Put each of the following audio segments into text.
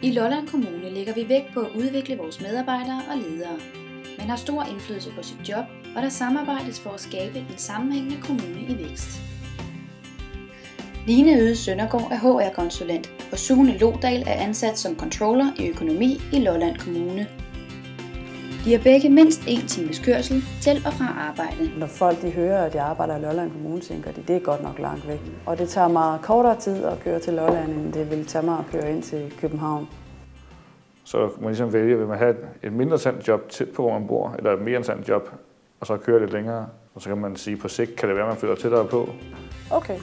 I Lolland Kommune lægger vi vægt på at udvikle vores medarbejdere og ledere. Man har stor indflydelse på sit job, og der samarbejdes for at skabe en sammenhængende kommune i vækst. Line Yde Søndergaard er HR-konsulent, og Sune Lodal er ansat som controller i økonomi i Lolland Kommune. De har begge mindst 1 times kørsel til og fra arbejde. Når folk hører, at jeg arbejder i Lolland Kommune, tænker de, det er godt nok langt væk. Og det tager mig kortere tid at køre til Lolland, end det vil tage mig at køre ind til København. Så kan man ligesom vælge, vil man have et mindre sandt job tæt på, hvor man bor, eller et mere sandt job, og så køre lidt længere. Og så kan man sige, at på sigt kan det være, at man flytter tættere på. Okay.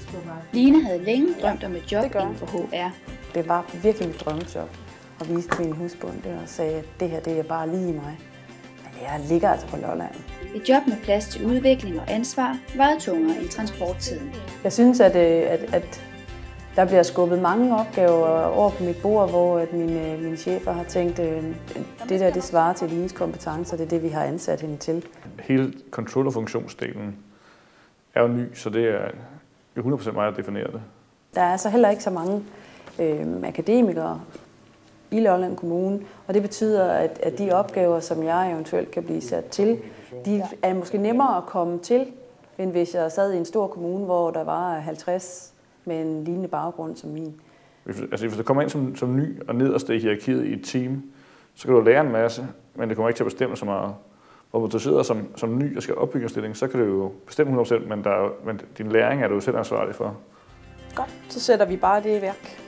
Line havde længe drømt om et job inden for HR. Det var virkelig mit drømmejob at vise min husbund det og sagde, at det her det er bare lige mig. Men jeg ligger altså på Lolland. Et job med plads til udvikling og ansvar vejede tungere i transporttiden. Jeg synes, at der bliver skubbet mange opgaver over på mit bord, hvor at mine chefer har tænkt, det der det svarer til Lines kompetencer, det er det, vi har ansat hende til. Hele controller-funktionsdelen er jo ny, så det er 100% mig, der definerer det. Der er altså heller ikke så mange akademikere i Lolland Kommune, og det betyder, at de opgaver, som jeg eventuelt kan blive sat til, de er måske nemmere at komme til, end hvis jeg sad i en stor kommune, hvor der var 50 med en lignende baggrund som min. Hvis du kommer ind som ny og nederst i hierarkiet i et team, så kan du lære en masse, men det kommer ikke til at bestemme så meget. Hvor du sidder som ny og skal opbygge en stilling, så kan du jo bestemme 100%, men din læring er du selv ansvarlig for. Godt, så sætter vi bare det i værk.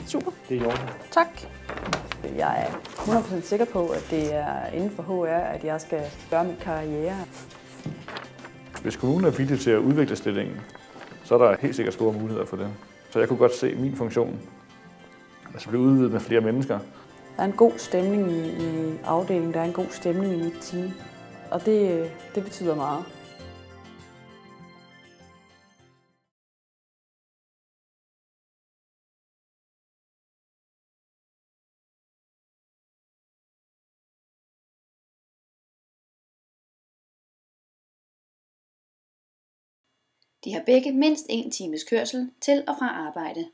Super. Det er i orden. Tak. Jeg er 100% sikker på, at det er inden for HR, at jeg skal gøre min karriere. Hvis kommunen er villig til at udvikle stillingen, så er der helt sikkert store muligheder for det. Så jeg kunne godt se min funktion blive udvidet med flere mennesker. Der er en god stemning i afdelingen, der er en god stemning i mit team, og det betyder meget. De har begge mindst 1 times kørsel til og fra arbejde.